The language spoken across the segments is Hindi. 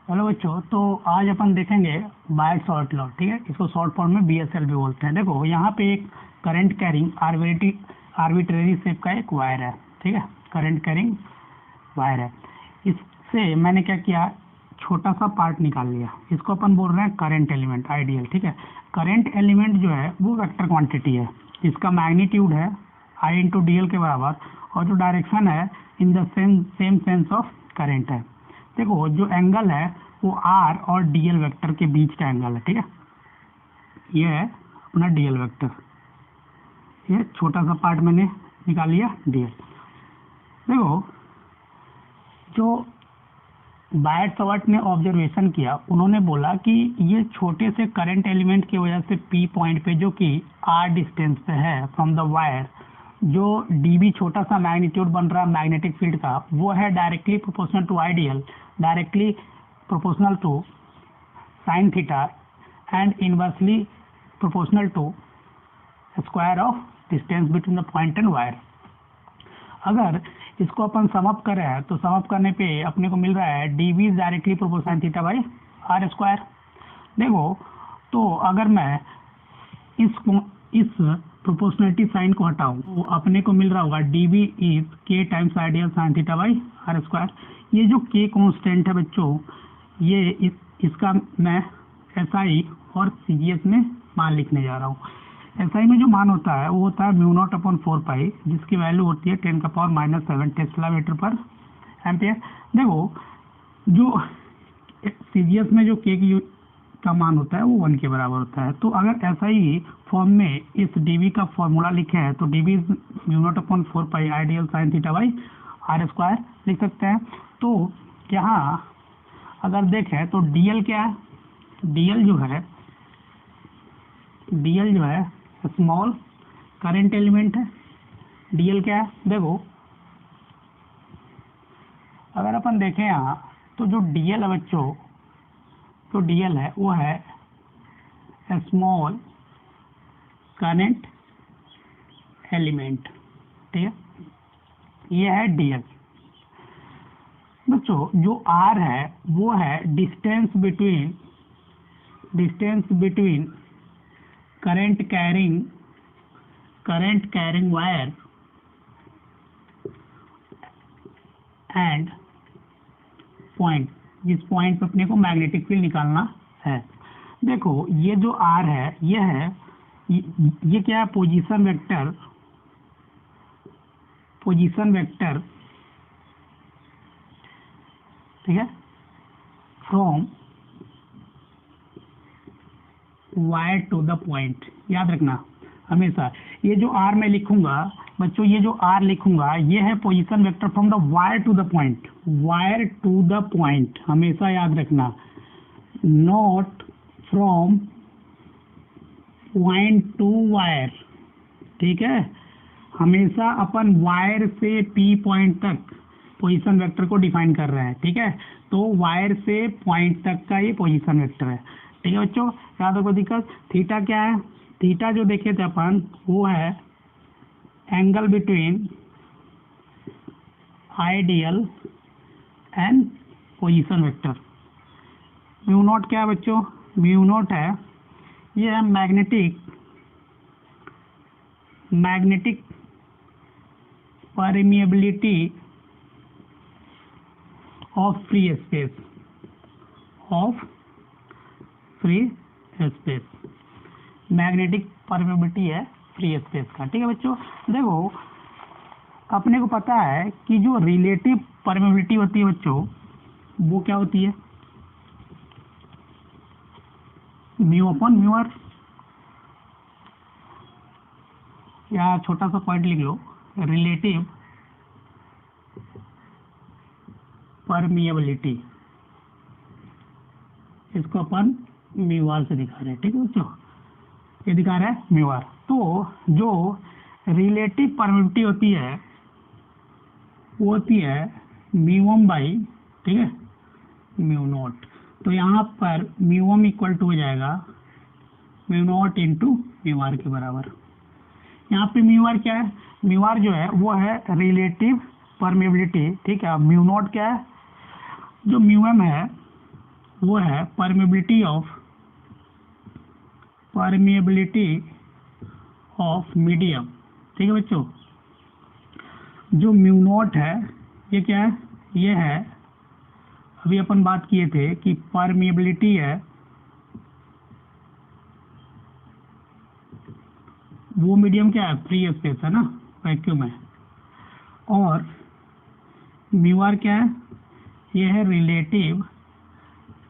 हेलो बच्चों, तो आज अपन देखेंगे बायट शॉर्ट लॉ। ठीक है, इसको शॉर्ट फॉर्म में बीएसएल भी बोलते हैं। देखो यहाँ पे एक करंट कैरिंग आर्बिट्रेरी शेप का एक वायर है। ठीक है, करंट कैरिंग वायर है। इससे मैंने क्या किया, छोटा सा पार्ट निकाल लिया। इसको अपन बोल रहे हैं करंट एलिमेंट, आइडियल। ठीक है, करंट एलिमेंट जो है वो वेक्टर क्वांटिटी है। इसका मैग्नीट्यूड है आई इंटू डी एल के बराबर, और जो डायरेक्शन है in the same sense of current है। देखो जो एंगल है वो आर और डीएल वेक्टर के बीच का एंगल है। ठीक है, ये है अपना डीएल वेक्टर। ये छोटा सा पार्ट मैंने निकाल लिया डीएल। देखो जो बायट शॉर्ट ने ऑब्जर्वेशन किया, उन्होंने बोला कि ये छोटे से करंट एलिमेंट की वजह से पी पॉइंट पे, जो कि आर डिस्टेंस पे है फ्रॉम द वायर, जो डीबी छोटा सा मैग्नीट्यूड बन रहा है मैग्नेटिक फील्ड का, वो है directly proportional to I dl, directly proportional to sine theta and inversely proportional to square of distance between the point and wire. अगर इसको अपन सम अप कर रहे हैं तो सम अप करने पे अपने को मिल रहा है dB is directly proportional theta by R square. देखो तो अगर मैं इस प्रोपोर्शनलिटी साइन को हटाऊं तो अपने को मिल रहा होगा dB is K times I dl sine theta by R square. ये जो के कांस्टेंट है बच्चों, ये इसका मैं एसआई और सीजीएस में मान लिखने जा रहा हूँ। एसआई में जो मान होता है वो होता है म्यू नॉट अपॉन 4 पाई, जिसकी वैल्यू होती है 10⁻⁻7 टेस्ला मीटर पर एम्पियर। देखो जो सीजीएस में जो के का मान होता है वो 1 के बराबर होता है। तो अगर ऐसा ही फॉर्म में इस डीवी का फॉर्मूला लिखे हैं तो dB mu naught upon 4 pi I dl sine theta by R square लिख सकते हैं। तो यहाँ अगर देखें तो डीएल क्या है, डीएल जो है स्मॉल करंट एलिमेंट है। डीएल क्या है, देखो अगर अपन देखें यहाँ तो जो डीएल है बच्चों, जो डीएल है वो है स्मॉल करंट एलिमेंट। ठीक है, ये है डीएल। बच्चों जो आर है वो है distance between current carrying wire and point, जिस पॉइंट पे अपने को मैग्नेटिक फील्ड निकालना है। देखो ये जो आर है ये क्या है, पोजीशन वेक्टर। ठीक है, from wire to the point. याद रखना हमेशा, ये जो आर मैं लिखूंगा बच्चों, ये जो आर लिखूंगा ये है position vector from the wire to the point. हमेशा याद रखना, not from point to wire. ठीक है, हमेशा अपन वायर से पी पॉइंट तक पोजीशन वेक्टर को डिफाइन कर रहे हैं। ठीक है, तो वायर से पॉइंट तक का ये पोजीशन वेक्टर है। ठीक है बच्चों, याद रखो दिक्कत। थीटा क्या है, थीटा जो देखे थे अपन वो है angle between ideal and position vector. Mu naught क्या है बच्चों, म्यू नॉट है, ये है magnetic permeability of free space, magnetic permeability है फ्री स्पेस का। ठीक है बच्चों, देखो अपने को पता है कि जो रिलेटिव परमिएबिलिटी होती है बच्चों वो क्या होती है, म्यू अपॉन म्यू आर। या छोटा सा पॉइंट लिख लो, रिलेटिव परमिएबिलिटी, इसको अपन म्यू आर से दिखा रहे हैं। ठीक है बच्चों, ये दिखा रहा है म्यू आर। तो जो रिलेटिव परमिएबिलिटी होती है वो होती है म्यू बाई, ठीक है, म्यू नॉट। तो यहाँ पर म्यू इक्वल टू हो जाएगा mu naught into mu R के बराबर। यहाँ पे म्यू आर क्या है, म्यू आर जो है वो है रिलेटिव परमिएबिलिटी। ठीक है, म्यू नॉट क्या है, जो म्यू एम है वो है परमेबिलिटी ऑफ मीडियम। ठीक है बच्चों, जो म्यू नॉट है ये क्या है, ये है अभी अपन बात किए थे कि परमेबिलिटी है, वो मीडियम क्या है, फ्री स्पेस है ना, वैक्यूम है। और म्यू आर क्या है, ये है रिलेटिव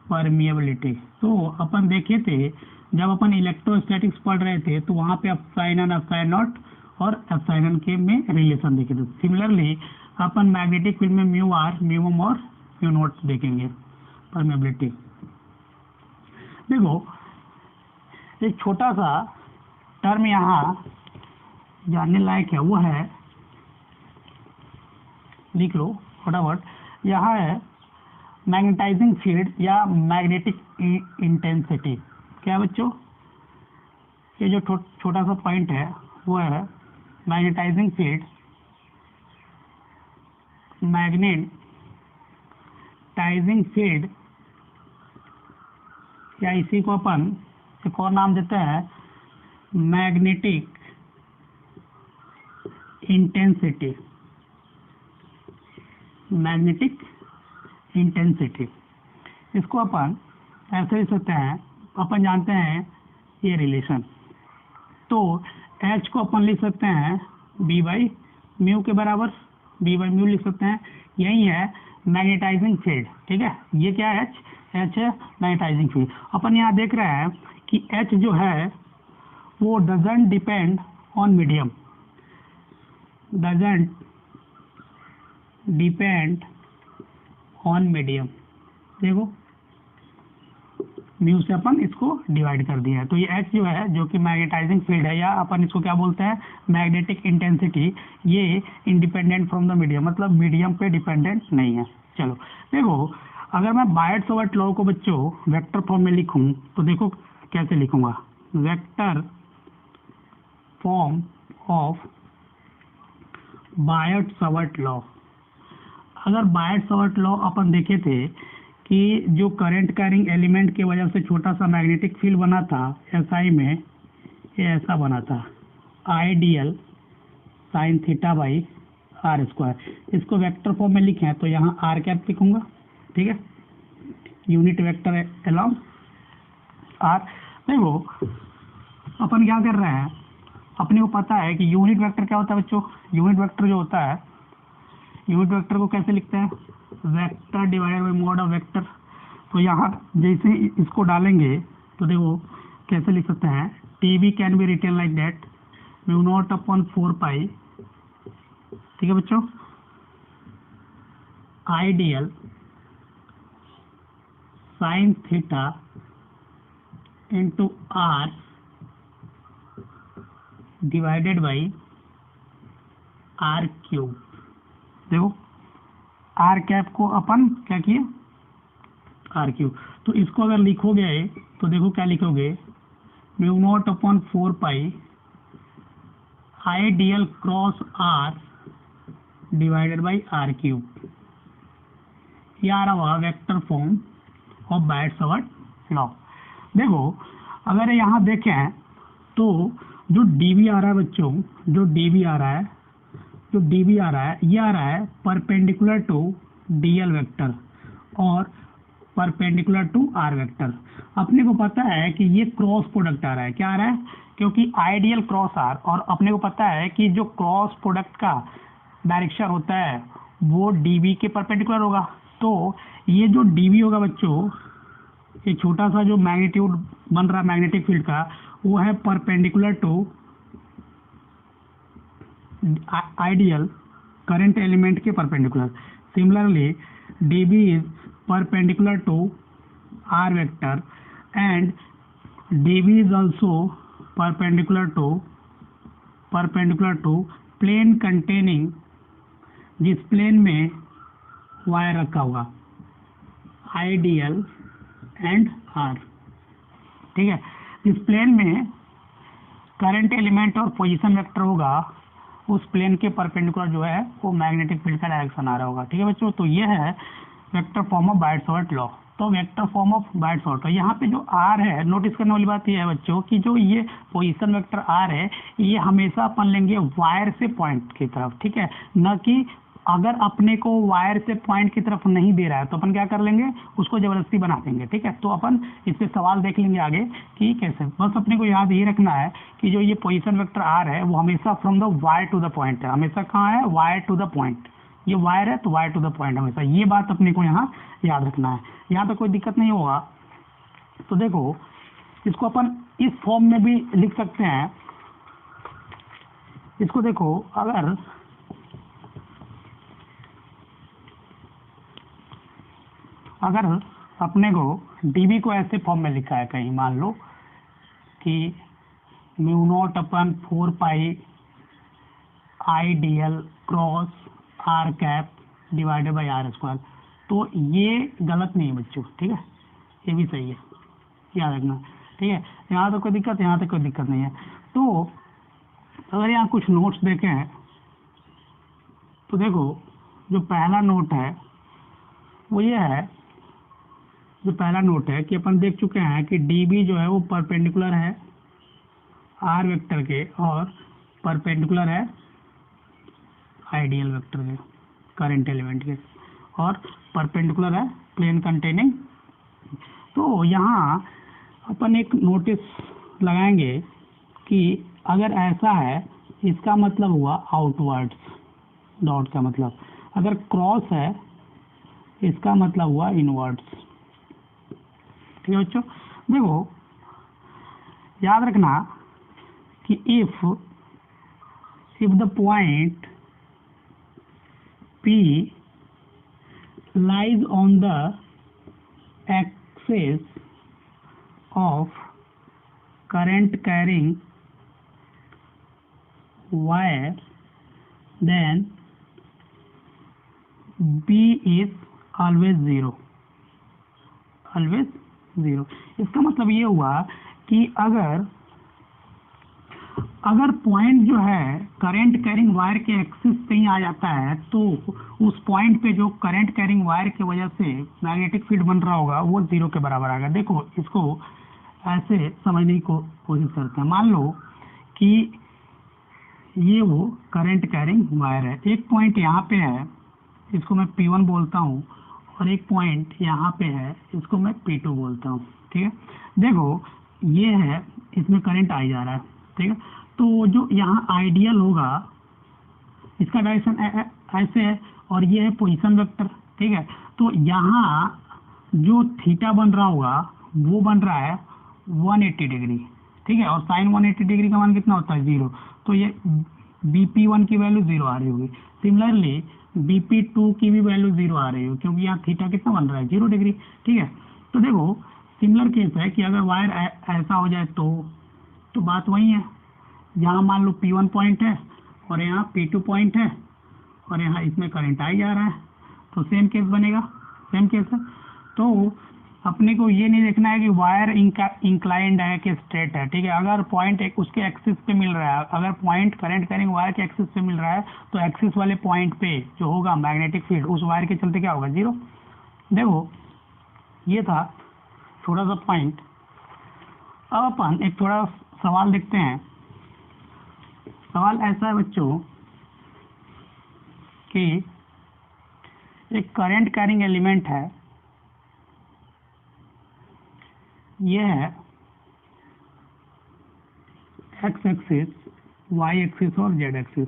परमिएबिलिटी। तो अपन देखे थे जब अपन इलेक्ट्रोस्टैटिक्स पढ़ रहे थे तो वहाँ पे एप्सिलॉन एंड एप्सिलॉन नॉट और एप्सिलॉन के में रिलेशन देखे थे। सिमिलरली अपन मैग्नेटिक फील्ड में म्यू आर, म्यू एम और म्यू नॉट देखेंगे परमेबिलिटी। देखो एक छोटा सा टर्म यहाँ जानने लायक है, वो है, लिख लो फटाफट, यहाँ है मैग्नेटाइजिंग फील्ड या मैग्नेटिक इंटेंसिटी। क्या है बच्चों, ये जो छोटा सा पॉइंट है वो है मैग्नेटाइजिंग फील्ड, मैग्नेटाइजिंग फील्ड, या इसी को अपन एक और नाम देते हैं मैग्नेटिक इंटेंसिटी। मैग्नेटिक इंटेंसिटी इसको अपन ऐसे लिख सकते हैं, अपन जानते हैं ये रिलेशन, तो H को अपन लिख सकते हैं B बाई म्यू के बराबर, B बाई म्यू लिख सकते हैं। यही है मैग्नेटाइजिंग फील्ड। ठीक है, ये क्या है, H है मैग्नेटाइजिंग फील्ड। अपन यहाँ देख रहे हैं कि H जो है वो doesn't depend on medium, doesn't depend on medium. देखो म्यू से अपन इसको डिवाइड कर दिया है, तो ये H जो है जो कि मैग्नेटाइजिंग फील्ड है, या अपन इसको क्या बोलते हैं मैग्नेटिक इंटेंसिटी, ये इंडिपेंडेंट फ्रॉम द मीडियम, मतलब मीडियम पे डिपेंडेंट नहीं है। चलो देखो, अगर मैं बायट-सवार्ट लॉ को बच्चों वेक्टर फॉर्म में लिखूं तो देखो कैसे लिखूंगा, vector form of Biot Savart law. अगर बायट-सवार्ट लॉ अपन देखे थे कि जो करंट कैरिंग एलिमेंट की वजह से छोटा सा मैग्नेटिक फील्ड बना था SI में, ये ऐसा बना था I dl sine theta by R square. इसको वेक्टर फॉर्म में लिखें तो यहाँ आर कैप लिखूंगा। ठीक है, यूनिट वेक्टर अलोंग आर। देखो अपन क्या कर रहे हैं, अपने को पता है कि यूनिट वेक्टर क्या होता है बच्चों, यूनिट वेक्टर जो होता है, यूनिट वेक्टर को कैसे लिखते हैं, vector divided by mod of vector. तो यहाँ जैसे इसको डालेंगे तो देखो कैसे लिख सकते हैं, dB can be written like that mu naught upon 4 pi. ठीक है बच्चों, I dl sine theta into R divided by R cube. देखो आर कैप को अपन क्या किए, आर क्यूब। तो इसको अगर लिखोगे तो देखो क्या लिखोगे, mu naught upon 4 pi I dl cross R divided by R cube. ये आ रहा vector form of Biot Savart law. देखो अगर यहाँ देखें तो जो डीवी आ रहा है बच्चों, जो डीवी आ रहा है, जो डीवी आ रहा है, ये आ रहा है परपेंडिकुलर टू डीएल वेक्टर और परपेंडिकुलर टू आर वेक्टर। अपने को पता है कि ये क्रॉस प्रोडक्ट आ रहा है, क्या आ रहा है, क्योंकि आइडियल क्रॉस आर, और अपने को पता है कि जो क्रॉस प्रोडक्ट का डायरेक्शन होता है वो डीवी के परपेंडिकुलर होगा। तो ये जो डीवी होगा बच्चों, ये छोटा सा जो मैग्नीट्यूड बन रहा है मैग्नेटिक फील्ड का, वो है perpendicular to ideal current element के perpendicular. Similarly dB is perpendicular to r vector and dB is also perpendicular to plane containing, जिस प्लेन में वायर रखा होगा, आइडियल एंड आर। ठीक है, जिस प्लेन में करंट एलिमेंट और पोजीशन वेक्टर होगा उस प्लेन के परपेंडिकुलर जो है वो मैग्नेटिक फील्ड का डायरेक्शन आ रहा होगा। ठीक है बच्चों, तो ये है vector form of Biot Savart law. तो वेक्टर फॉर्म ऑफ बायट सॉर्ट। और यहाँ पे जो आर है, नोटिस करने वाली बात यह है बच्चों कि जो ये पोजीशन वेक्टर आर है ये हमेशा अपन लेंगे वायर से पॉइंट की तरफ, ठीक है, न कि अगर अपने को वायर से पॉइंट की तरफ नहीं दे रहा है तो अपन क्या कर लेंगे, उसको जबरदस्ती बना देंगे, ठीक है। तो अपन इस पे सवाल देख लेंगे आगे कि कैसे। बस अपने को याद ये रखना है कि जो ये पोजीशन वेक्टर आर है वो हमेशा from the wire to the point है, हमेशा कहाँ है, वायर टू द पॉइंट। ये वायर है तो वायर टू द पॉइंट हमेशा, ये बात अपने को यहाँ याद रखना है। यहाँ तो कोई दिक्कत नहीं होगा। तो देखो इसको अपन इस फॉर्म में भी लिख सकते हैं। इसको देखो, अगर अपने को dB को ऐसे फॉर्म में लिखा है कहीं, मान लो कि mu naught upon 4 pi IDL cross r cap divided by r square, तो ये गलत नहीं है बच्चों, ठीक है, ये भी सही है, याद रखना, ठीक है। यहाँ तो कोई दिक्कत, यहाँ तक कोई दिक्कत नहीं है। तो अगर यहाँ कुछ नोट्स देखें हैं तो देखो जो पहला नोट है वो ये है, जो पहला नोट है कि अपन देख चुके हैं कि dB जो है वो परपेंडिकुलर है r वेक्टर के और परपेंडिकुलर है आइडियल वेक्टर के, करंट एलिमेंट के, और परपेंडिकुलर है प्लेन कंटेनिंग। तो यहाँ अपन एक नोटिस लगाएंगे कि अगर ऐसा है इसका मतलब हुआ आउटवर्ड्स, डॉट का मतलब, अगर क्रॉस है इसका मतलब हुआ इनवर्ड्स, ठीक है बच्चों। देखो याद रखना कि if the point P lies on the axis of current carrying wire, then B is always zero, always zero। इसका मतलब ये हुआ कि अगर पॉइंट जो है करंट कैरिंग वायर के एक्सिस पे ही आ जाता है तो उस पॉइंट पे जो करंट कैरिंग वायर की वजह से मैग्नेटिक फील्ड बन रहा होगा वो जीरो के बराबर आएगा। देखो इसको ऐसे समझने की कोशिश करते हैं। मान लो कि ये वो करंट कैरिंग वायर है, एक पॉइंट यहाँ पे है, इसको मैं P1 बोलता हूँ, और एक पॉइंट यहाँ पे है, इसको मैं P2 बोलता हूँ, ठीक है। देखो ये है, इसमें करंट आ जा रहा है, ठीक है। तो जो यहाँ आइडियल होगा इसका डायरेक्शन ऐसे है और ये है पोजीशन वेक्टर, ठीक है। तो यहाँ जो थीटा बन रहा होगा वो बन रहा है 180 डिग्री, ठीक है, और साइन 180 डिग्री का मान कितना होता है, 0। तो ये BP1 की वैल्यू 0 आ रही होगी। सिमिलरली BP2 की भी वैल्यू 0 आ रही होगी क्योंकि यहाँ थीटा कितना बन रहा है, 0 डिग्री, ठीक है। तो देखो सिमिलर केस है कि अगर वायर ऐसा हो जाए तो बात वही है, यहाँ मान लो P1 पॉइंट है और यहाँ P2 पॉइंट है और यहाँ इसमें करंट आ जा रहा है, तो सेम केस बनेगा, सेम केस है। तो अपने को ये नहीं देखना है कि वायर इंक्लाइंड है कि स्ट्रेट है, ठीक है। अगर पॉइंट एक उसके एक्सिस पे मिल रहा है, अगर पॉइंट करंट कैरिंग वायर के एक्सिस पे मिल रहा है तो एक्सिस वाले पॉइंट पे जो होगा मैग्नेटिक फील्ड उस वायर के चलते क्या होगा, 0। देखो ये था छोटा सा पॉइंट। अब अपन एक थोड़ा सवाल देखते हैं। सवाल ऐसा है बच्चों कि एक करंट कैरिंग एलिमेंट है, ये है एक्स एक्सिस, वाई एक्सिस और जेड एक्सिस।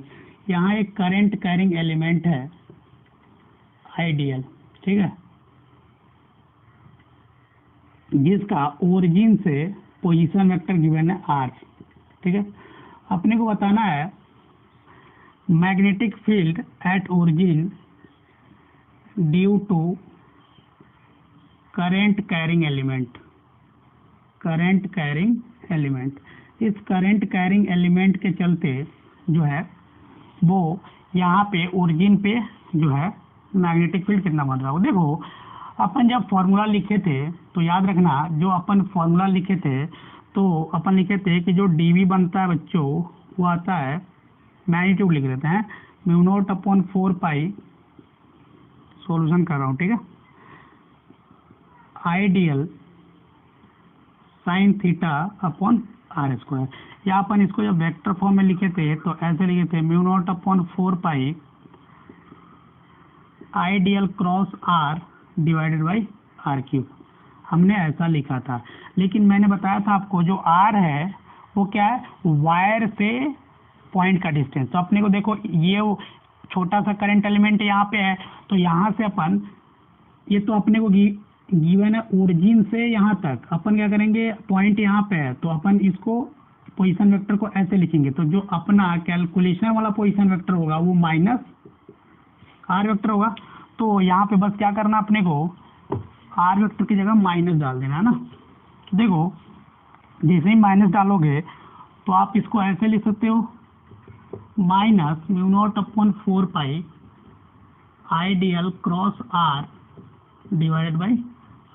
यहाँ एक करंट कैरिंग एलिमेंट है आइडियल, ठीक है, जिसका ओरिजिन से पोजीशन वेक्टर गिवन है r, ठीक है। अपने को बताना है magnetic field at origin due to current carrying element, current carrying element. इस करंट कैरिंग एलिमेंट के चलते जो है वो यहाँ पे ओरिजिन पे जो है मैग्नेटिक फील्ड कितना बन रहा हो। देखो अपन जब फॉर्मूला लिखे थे तो याद रखना, जो अपन फॉर्मूला लिखे थे तो अपन लिखे थे कि जो dV बनता है बच्चों वो आता है, मैग्नीट्यूड लिख देते हैं, mu naught upon 4 pi, solution कर रहा हूँ, ठीक है, I dl sine theta upon R square. या अपन इसको जब वेक्टर फॉर्म में लिखे थे तो ऐसे लिखे थे mu naught upon 4 pi I dl cross R divided by R cube, हमने ऐसा लिखा था। लेकिन मैंने बताया था आपको जो आर है वो क्या है, वायर से पॉइंट का डिस्टेंस। तो अपने को देखो ये छोटा सा करंट एलिमेंट यहाँ पे है, तो यहाँ से अपन ये तो अपने को गिवन है ओरिजिन से यहाँ तक, अपन क्या करेंगे पॉइंट यहाँ पे है तो अपन इसको पोजीशन वेक्टर को ऐसे लिखेंगे। तो जो अपना कैलकुलेशन वाला पोजीशन वेक्टर होगा वो माइनस आर वेक्टर होगा। तो यहाँ पे बस क्या करना अपने को, आर वेक्टर की जगह माइनस डाल देना है ना। तो देखो जैसे ही माइनस डालोगे तो आप इसको ऐसे लिख सकते हो minus mu naught upon 4 pi I dl cross R divided by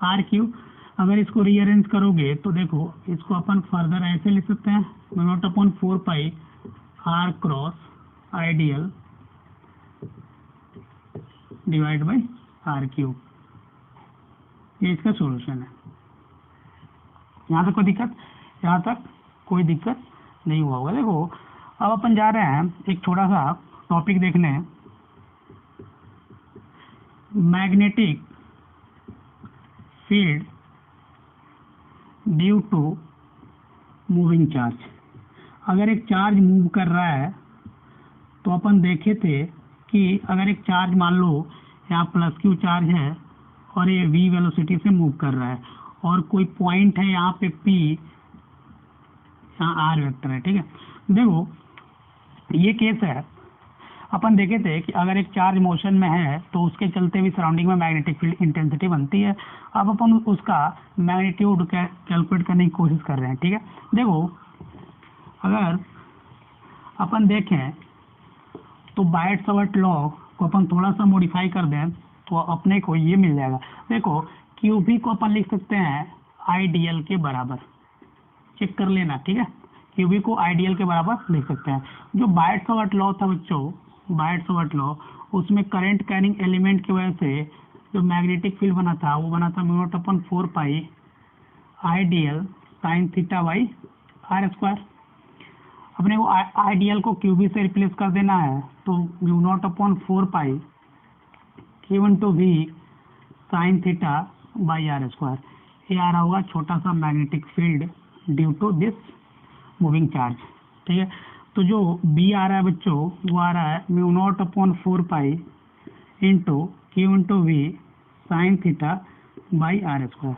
R cube. अगर इसको रीअरेंज करोगे तो देखो इसको अपन फर्दर ऐसे लिख सकते हैं mu naught upon 4 pi R cross I dl divide by R cube. ये इसका सॉल्यूशन है। यहाँ तक कोई दिक्कत, यहाँ तक कोई दिक्कत नहीं हुआ होगा। देखो अब अपन जा रहे हैं एक छोटा सा टॉपिक देखने, magnetic field due to moving charge. अगर एक चार्ज मूव कर रहा है तो अपन देखे थे कि अगर एक चार्ज मान लो यहाँ प्लस क्यू चार्ज है और ये v वेलोसिटी से मूव कर रहा है और कोई पॉइंट है यहाँ पे p, यहाँ r वेक्टर है, ठीक है। देखो ये केस है, अपन देखे थे कि अगर एक चार्ज मोशन में है तो उसके चलते भी सराउंडिंग में मैग्नेटिक फील्ड इंटेंसिटी बनती है। अब अपन उसका मैग्नीट्यूड कैलकुलेट करने की कोशिश कर रहे हैं, ठीक है। देखो अगर अपन देखें तो बायट-सवर्ट लॉ को अपन थोड़ा सा मॉडिफाई कर दें तो अपने को ये मिल जाएगा। देखो क्यूबी को अपन लिख सकते हैं आइडियल के बराबर, चेक कर लेना, ठीक है। क्यूबी को आइडियल के बराबर लिख सकते हैं। जो बायट-सवर्ट लॉ था बच्चों, बायट-सवर्ट लॉ, उसमें करंट कैरिंग एलिमेंट की वजह से जो मैग्नेटिक फील्ड बना था वो बना था mu naught upon 4 pi I dl sine theta by R square. अपने को आइडियल को क्यूबी से रिप्लेस कर देना है तो mu naught upon 4 pi Q into V sine theta by R square. ये आ रहा होगा छोटा सा magnetic field due to this moving charge, ठीक है। तो जो बी आ रहा है बच्चों वो आ रहा है mu naught upon 4 pi into Q into V sine theta by R square.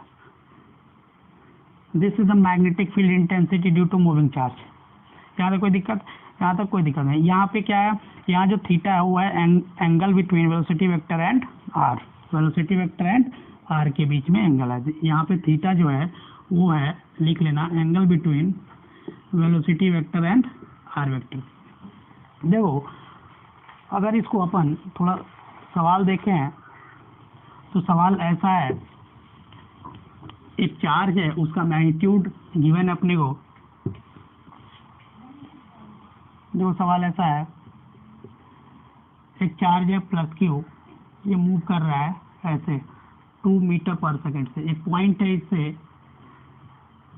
This is the magnetic field intensity due to moving charge. यहाँ तक कोई दिक्कत, यहाँ तक कोई दिक्कत नहीं। यहाँ पे क्या है, यहाँ जो थीटा है वो है angle between velocity vector and R, velocity vector and R के बीच में एंगल है। यहाँ पे थीटा जो है वो है, लिख लेना, angle between velocity vector and R vector. देखो अगर इसको अपन थोड़ा सवाल देखें तो सवाल ऐसा है, एक चार्ज है उसका मैग्नीट्यूड गिवन है अपने को। जो सवाल ऐसा है, एक चार्ज है प्लस क्यू, ये मूव कर रहा है ऐसे 2 मीटर पर सेकेंड से। एक पॉइंट है, इससे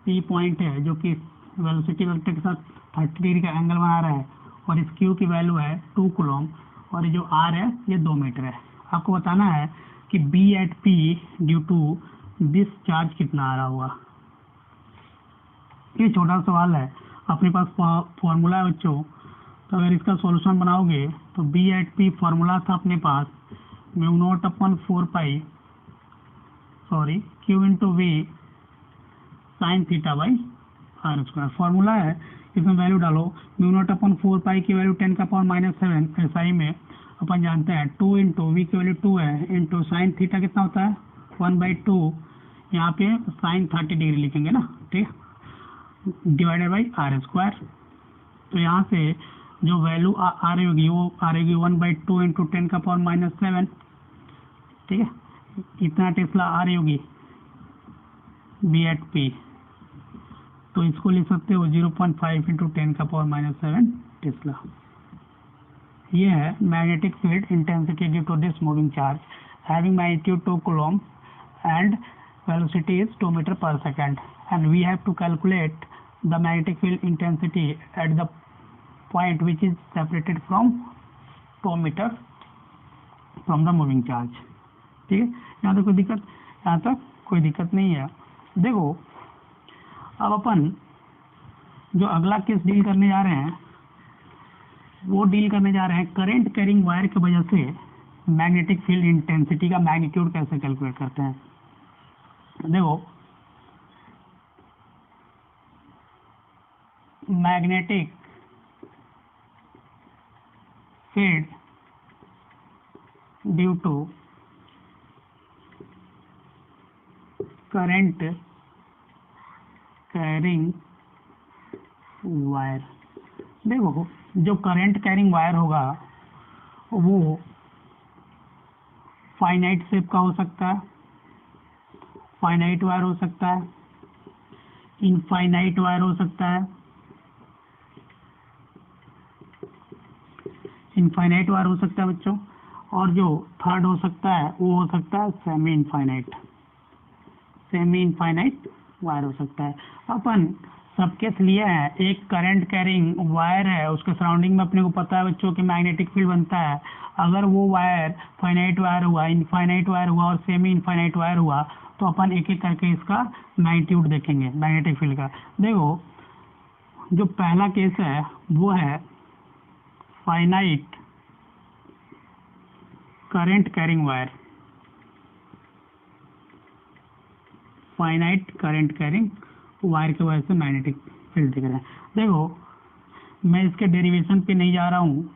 पी पॉइंट है जो कि वेलोसिटी वेक्टर के साथ 30 डिग्री का एंगल बना रहा है और इस क्यू की वैल्यू है 2 कूलम और ये जो आर है ये 2 मीटर है। आपको बताना है कि B at P due to this charge कितना आ रहा होगा। ये छोटा सवाल है, अपने पास फॉर्मूला है बच्चों। तो अगर इसका सॉल्यूशन बनाओगे तो बी एट पी फॉर्मूला था अपने पास mu naught upon 4 pi Q into V sine theta by R square. Formula है, इसमें वैल्यू डालो। म्यू नॉट अपॉन 4 पाई की वैल्यू 10 का पावर -7 एसआई में अपन जानते हैं 2 इंटू वी की वैल्यू 2 है इंटू साइन थीटा कितना होता है 1/2, यहाँ पे साइन 30 डिग्री लिखेंगे ना, ठीक है, डिवाइडेड बाई आर स्क्वायर। तो यहाँ से जो वैल्यू आ रही होगी वो आ रही होगी 1/2 इंटू 10 का पावर -7, ठीक है। इतना टेस्ला आ रही होगी बी एट पी, तो इसको लिख सकते हो 0.5 इंटू 10 का पावर -7 टेस्ला। ये है magnetic field intensity due to this moving charge having magnitude 2 coulomb and velocity is 2 meter per second, and we have to calculate the magnetic field intensity at the point which is separated from 2 meter from the moving charge. ठीक है, यहाँ तक कोई दिक्कत? यहाँ तक कोई दिक्कत नहीं है। देखो अब अपन जो अगला केस डील करने जा रहे हैं वो डील करने जा रहे हैं करंट कैरिंग वायर की वजह से मैग्नेटिक फील्ड इंटेंसिटी का मैग्नीट्यूड कैसे कैलकुलेट करते हैं। देखो magnetic field due to current carrying wire. देखो जो करंट कैरिंग वायर होगा वो फाइनाइट शेप का हो सकता है, फाइनाइट वायर हो सकता है, इनफाइनाइट वायर हो सकता है, इनफाइनाइट वायर हो सकता है बच्चों, और जो थर्ड हो सकता है वो हो सकता है semi infinite, semi infinite wire हो सकता है। अपन सब केस लिए हैं, एक करंट कैरिंग वायर है, उसके सराउंडिंग में अपने को पता है बच्चों कि मैग्नेटिक फील्ड बनता है। अगर वो वायर फाइनाइट वायर हुआ, इनफाइनाइट वायर हुआ और सेमी इनफाइनाइट वायर हुआ तो अपन एक एक करके इसका मैग्नीट्यूड देखेंगे मैग्नेटिक फील्ड का। देखो जो पहला केस है वो है finite current carrying wire, finite current carrying wire की वजह से मैग्नेटिक फील्ड दिख रहा है। देखो मैं इसके डेरिवेशन पे नहीं जा रहा हूँ,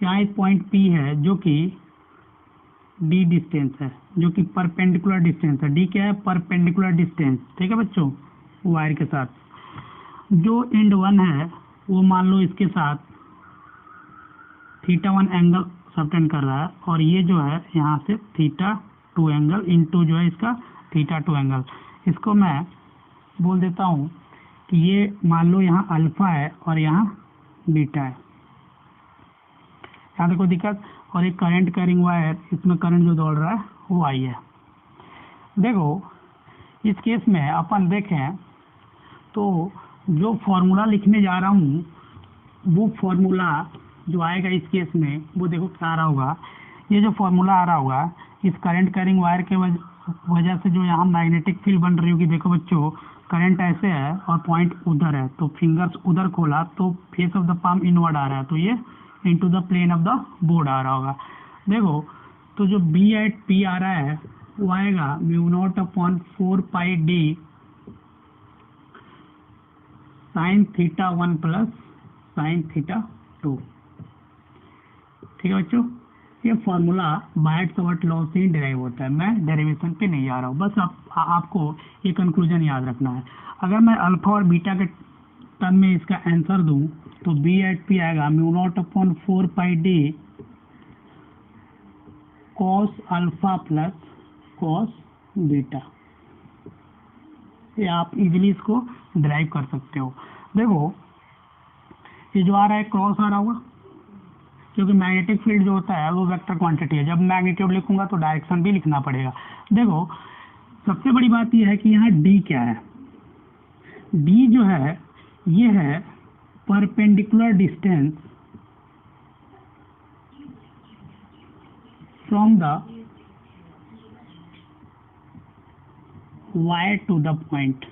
यहाँ एक पॉइंट P है जो कि D डिस्टेंस है, जो कि परपेंडिकुलर डिस्टेंस है। D क्या है? Perpendicular distance. ठीक है बच्चों, वायर के साथ जो एंड 1 है वो मान लो इसके साथ θ1 एंगल सबटेंड कर रहा है, और ये जो है यहाँ से θ2 एंगल इनटू जो है इसका θ2 एंगल। इसको मैं बोल देता हूँ कि ये मान लो यहाँ अल्फा है और यहाँ बीटा है। यहाँ देखो दिक्कत, और एक करंट कैरिंग वायर, इसमें करंट जो दौड़ रहा है वो आई है। देखो इस केस में अपन देखें तो जो फॉर्मूला लिखने जा रहा हूँ वो फॉर्मूला जो आएगा इस केस में वो देखो क्या आ रहा होगा। ये जो फॉर्मूला आ रहा होगा इस करंट कैरिंग वायर के वजह से जो यहाँ मैग्नेटिक फील्ड बन रही होगी। देखो बच्चों करंट ऐसे है और पॉइंट उधर है, तो फिंगर्स उधर खोला तो face of the palm inward आ रहा है, तो ये into the plane of the board आ रहा होगा। देखो तो जो B एट P आ रहा है वो आएगा μ0/4πd sin θ1 प्लस sin θ2। ठीक है बच्चों, ये फॉर्मूला बायट-सवर्ट लॉ से ही डिराइव होता है। मैं डेरिवेशन पे नहीं जा रहा हूँ, बस आपको ये कंक्लूजन याद रखना है। अगर मैं अल्फा और बीटा के टर्म में इसका आंसर दूं तो B एट P आएगा μ0/4πd cos alpha plus cos beta. ये आप इजीली इसको ड्राइव कर सकते हो। देखो ये जो आ रहा है क्रॉस आ रहा होगा, क्योंकि मैग्नेटिक फील्ड जो होता है वो वेक्टर क्वांटिटी है। जब मैग्नीट्यूड लिखूंगा तो डायरेक्शन भी लिखना पड़ेगा। देखो सबसे बड़ी बात यह है कि यहाँ D क्या है। D जो है ये है perpendicular distance from the wire to the point.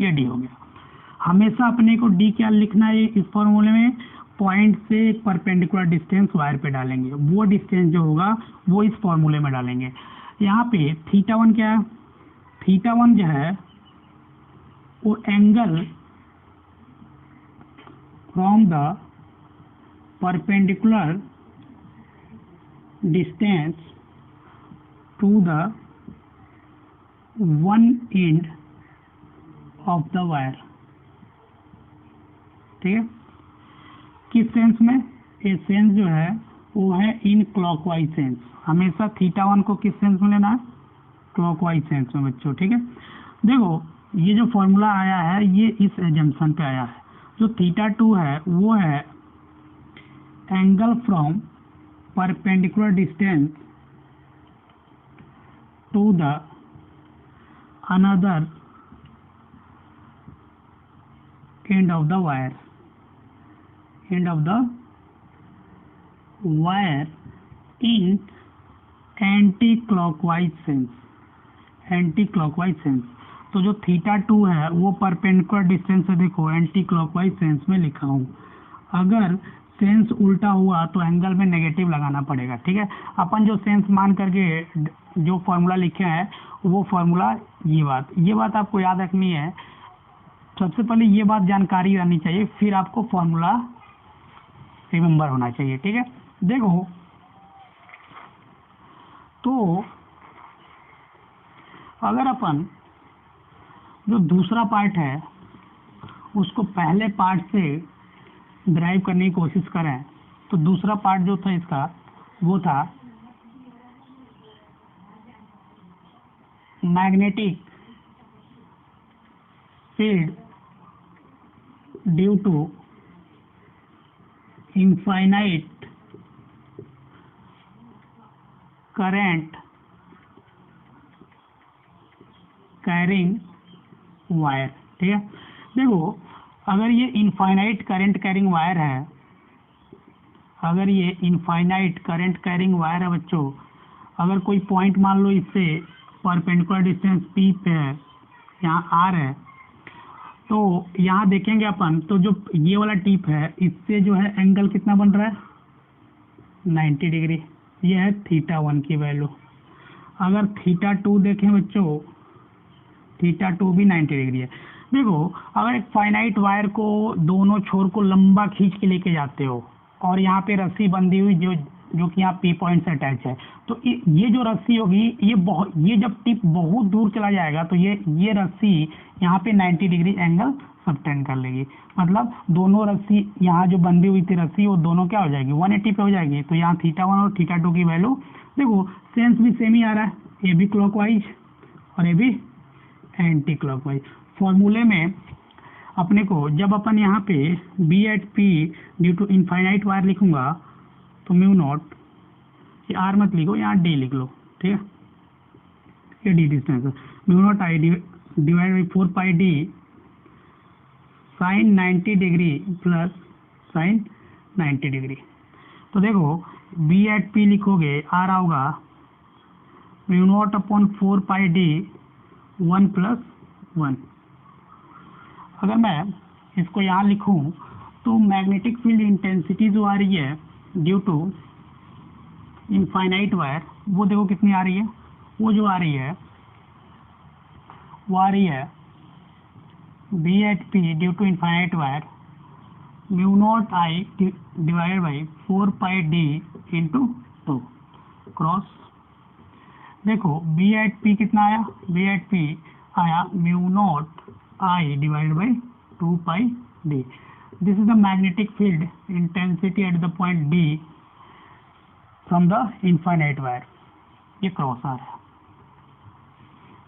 ये D हो गया। हमेशा अपने को D क्या लिखना है इस फॉर्मूले में, पॉइंट से परपेंडिकुलर डिस्टेंस वायर पे डालेंगे, वो डिस्टेंस जो होगा वो इस फॉर्मूले में डालेंगे। यहाँ पे θ1 क्या है? θ1 जो है वो angle from the perpendicular distance to the one end of the wire. ठीक है, किस सेंस में? ये सेंस जो है वो है इन क्लॉकवाइज सेंस। हमेशा θ1 को किस सेंस में लेना है? क्लॉकवाइज सेंस में बच्चों। ठीक है, देखो ये जो फॉर्मूला आया है ये इस एजम्पशन पे आया है। जो θ2 है वो है angle from perpendicular distance to the another end of the wire in anti clockwise sense. तो जो θ2 है वो परपेंडिकुलर डिस्टेंस है, देखो एंटी क्लॉकवाइज सेंस में लिखा हूँ। अगर सेंस उल्टा हुआ तो एंगल में नेगेटिव लगाना पड़ेगा, ठीक है। अपन जो सेंस मान करके जो फॉर्मूला लिखे हैं वो फॉर्मूला ये बात आपको याद रखनी है। सबसे पहले ये बात जानकारी रहनी चाहिए, फिर आपको फॉर्मूला रिमेम्बर होना चाहिए, ठीक है। देखो तो अगर अपन जो दूसरा पार्ट है उसको पहले पार्ट से ड्राइव करने की कोशिश करें तो दूसरा पार्ट जो था इसका वो था magnetic field due to infinite current carrying wire, ठीक है। देखो अगर ये इनफाइनाइट करंट कैरिंग वायर है, अगर ये इनफाइनाइट करंट कैरिंग वायर है बच्चों, अगर कोई पॉइंट मान लो इससे परपेंडिकुलर डिस्टेंस P पे है, यहाँ R है, तो यहाँ देखेंगे अपन तो जो ये वाला टिप है इससे जो है एंगल कितना बन रहा है 90 डिग्री, ये है θ1 की वैल्यू। अगर θ2 देखें बच्चों, θ2 भी 90 डिग्री है। देखो अगर एक फाइनाइट वायर को दोनों छोर को लंबा खींच के लेके जाते हो और यहाँ पे रस्सी बंधी हुई जो कि यहाँ P पॉइंट से अटैच है, तो ये जो रस्सी होगी ये जब टिप बहुत दूर चला जाएगा तो ये रस्सी यहाँ पे 90 डिग्री एंगल सबटेंड कर लेगी। मतलब दोनों रस्सी यहाँ जो बंधी हुई थी रस्सी वो दोनों क्या हो जाएगी 180 पे हो जाएगी। तो यहाँ θ1 और θ2 की वैल्यू देखो सेंस भी सेम ही आ रहा है, ये भी क्लॉकवाइज और ये भी एंटी क्लॉकवाइज। फॉर्मूले में अपने को जब अपन यहाँ पे B at P due to infinite wire लिखूंगा तो म्यू नॉट, ये आर मत लिखो यहाँ डी लिख लो, ठीक है, ये डी डिस्टेंस है, mu naught I divide by 4 pi D sine 90 degree plus sine 90 degree. तो देखो बी एट पी लिखोगे आ रहा होगा mu naught upon 4 pi D 1 plus 1। अगर मैं इसको यहाँ लिखूं तो मैग्नेटिक फील्ड इंटेंसिटी जो आ रही है ड्यू टू इनफाइनाइट वायर वो देखो कितनी आ रही है, वो जो आ रही है वो आ रही है B at P due to infinite wire mu naught I divide by 4 pi D into 2 cross. देखो बी एट पी कितना आया, बी एट पी आया mu naught I divide by 2 pi D. This is the magnetic field intensity at the point D from the infinite wire. ये क्रॉस आ रहा है,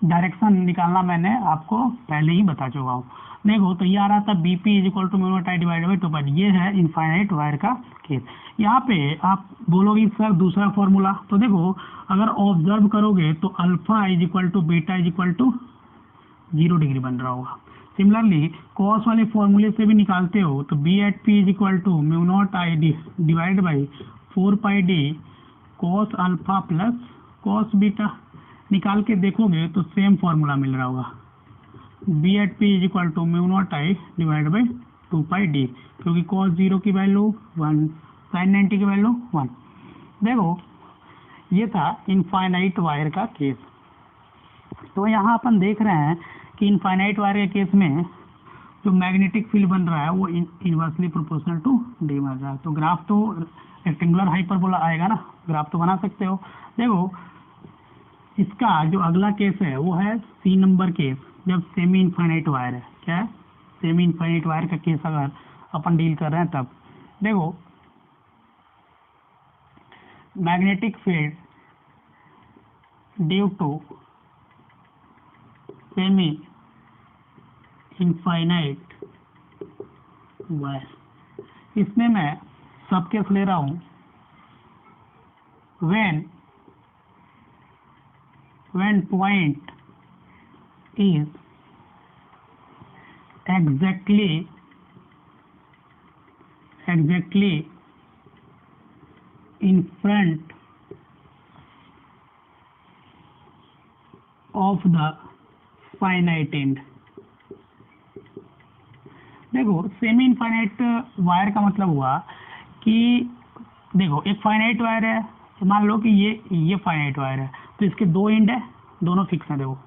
डायरेक्शन निकालना मैंने आपको पहले ही बता चुका हूँ। देखो तो ये आ रहा था B P is equal to mu naught I divide by 2 pi. ये है इनफाइनाइट वायर का केस। यहाँ पे आप बोलोगे सर दूसरा फॉर्मूला, तो देखो अगर ऑब्जर्व करोगे तो alpha is equal to beta is equal to 0 degree बन रहा होगा। सिमिलरली कॉस वाले फॉर्मूले से भी निकालते हो तो B at P is equal to mu naught I divide by 4 pi D cos alpha plus cos beta. निकाल के देखोगे तो सेम फॉर्मूला मिल रहा होगा, B at P is equal to mu naught I divide by 2 pi D, क्योंकि कॉस 0 की वैल्यू 1, साइन 90 की वैल्यू 1। देखो ये था इनफाइनाइट वायर का केस। तो यहाँ अपन देख रहे हैं कि इनफाइनाइट वायर के केस में जो मैग्नेटिक फील्ड बन रहा है वो इनवर्सली प्रोपोर्शनल टू डी बन रहा है। तो ग्राफ तो रेक्टेंगुलर हाइपरबोला आएगा ना, ग्राफ तो बना सकते हो। देखो इसका जो अगला केस है वो है सी नंबर केस, जब सेमी इनफाइनाइट वायर है। क्या है? सेमी इनफाइनाइट वायर का केस अगर अपन डील कर रहे हैं तब देखो magnetic field due to semi infinite wire, इसमें मैं सब केस ले रहा हूं when point is exactly in front of the finite end। देखो सेमी इनफाइनाइट वायर का मतलब हुआ कि देखो एक फाइनाइट वायर है, तो मान लो कि ये फाइनाइट वायर है, तो इसके दो एंड है, दोनों फिक्स है, देखो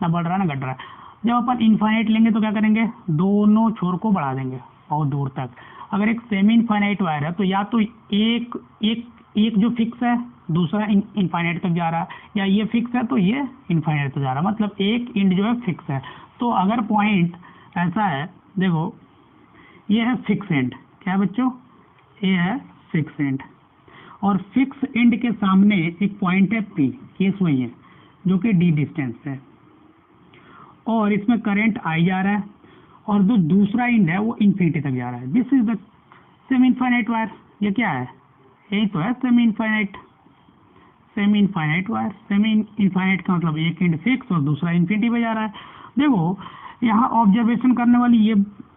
ना बढ़ रहा है ना घट रहा है। जब अपन इनफाइनाइट लेंगे तो क्या करेंगे, दोनों छोर को बढ़ा देंगे बहुत दूर तक। अगर एक सेमी इनफाइनाइट वायर है तो या तो एक जो फिक्स है दूसरा इनफाइनाइट तक जा रहा है, या ये फिक्स है तो ये इनफाइनाइट तक जा रहा है, मतलब एक एंड जो है फिक्स है। तो अगर पॉइंट ऐसा है, देखो ये है फिक्स एंड, क्या बच्चों, ये है फिक्स एंड, और फिक्स एंड के सामने एक पॉइंट है पी, केस वही है जो कि डी डिस्टेंस है, और इसमें करंट आई जा रहा है, और जो दूसरा एंड है वो इन्फिनिटी तक जा रहा है। This is the semi infinite wire. ये क्या है, यही तो है semi infinite wire. Semi infinite का मतलब एक एंड फिक्स और दूसरा इन्फिनिटी पे जा रहा है। देखो यहाँ ऑब्जर्वेशन करने वाली ये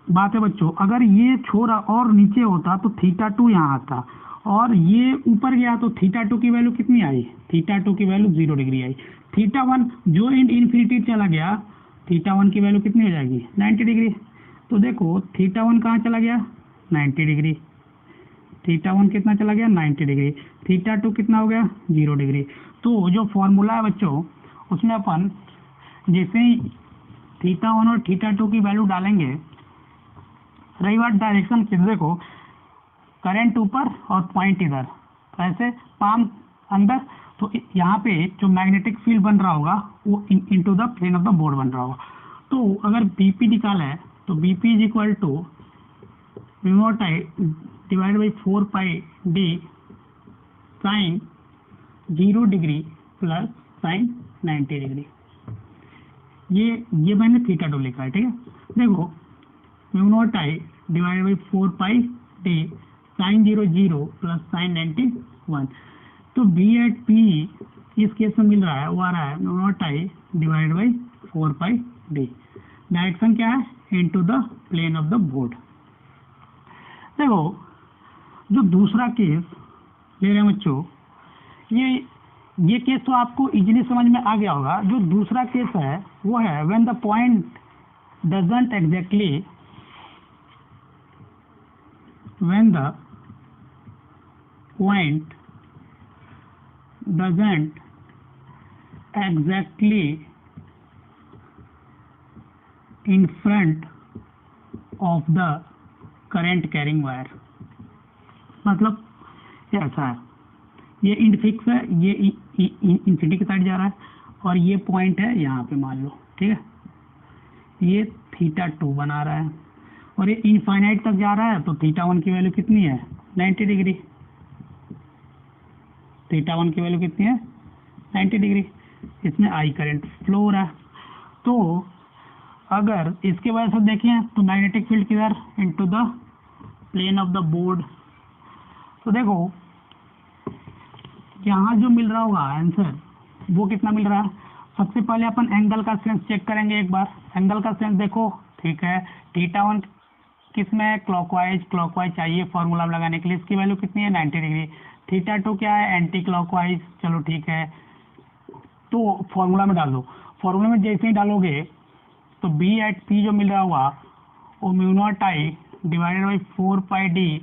बात है बच्चों, अगर ये छोरा और नीचे होता तो θ2 यहाँ आता, और ये ऊपर गया तो θ2 की वैल्यू कितनी आई, θ2 की वैल्यू 0 डिग्री आई। θ1 जो एंड इन्फिनिटी चला गया, θ1 की वैल्यू कितनी हो जाएगी, 90 डिग्री। तो देखो θ1 कहाँ चला गया, 90 डिग्री, θ1 कितना चला गया, 90 डिग्री, θ2 कितना हो गया, 0 डिग्री। तो जो फॉर्मूला है बच्चों, उसमें अपन जैसे ही θ1 और θ2 की वैल्यू डालेंगे, रही बात डायरेक्शन की, देखो करंट ऊपर और पॉइंट इधर, तो ऐसे पाम अंदर, तो यहाँ पे जो मैग्नेटिक फील्ड बन रहा होगा वो into the plane of the board बन रहा होगा। तो अगर बीपी निकाला है तो BP is equal to mu naught I divide by 4 pi D sine 0 degree plus sine 90 degree. ये मैंने θ2 लिखा है, ठीक है। देखो mu naught I divide by 4 pi D sine 0 plus sine 91। तो बी एट पी इस केस में मिल रहा है, वो आ रहा है mu naught I divide by 4 pi D. Direction क्या है, into the plane of the board. देखो जो दूसरा केस ले रहे हैं बच्चों, ये केस तो आपको इजीली समझ में आ गया होगा। जो दूसरा केस है वो है when the point doesn't exactly in front of the current carrying wire। मतलब ये ऐसा है, ये इंड फिक्स है, ये इंफिनिटी की साइड जा रहा है, और ये पॉइंट है यहाँ पे मान लो, ठीक है। ये θ2 बना रहा है और ये इनफाइनाइट तक जा रहा है, तो θ1 की वैल्यू कितनी है, 90 डिग्री। θ1 की वैल्यू कितनी है, 90 डिग्री। इसमें आई करंट फ्लो हो रहा है। तो अगर इसके वजह से देखें तो मैग्नेटिक फील्ड किधर, into the plane of the board. तो देखो यहाँ जो मिल रहा होगा आंसर, वो कितना मिल रहा है। सबसे पहले अपन एंगल का सेंस चेक करेंगे एक बार। एंगल का सेंस देखो, ठीक है, θ1 किस में, क्लॉकवाइज चाहिए फॉर्मूला लगाने के लिए, इसकी वैल्यू कितनी है, 90 डिग्री। θ2 क्या है, एंटी क्लॉकवाइज, चलो ठीक है। तो फॉर्मूला में डाल दो। फॉर्मूला में जैसे ही डालोगे तो बी एट पी जो मिल रहा होगा वो mu naught I divided by 4 pi D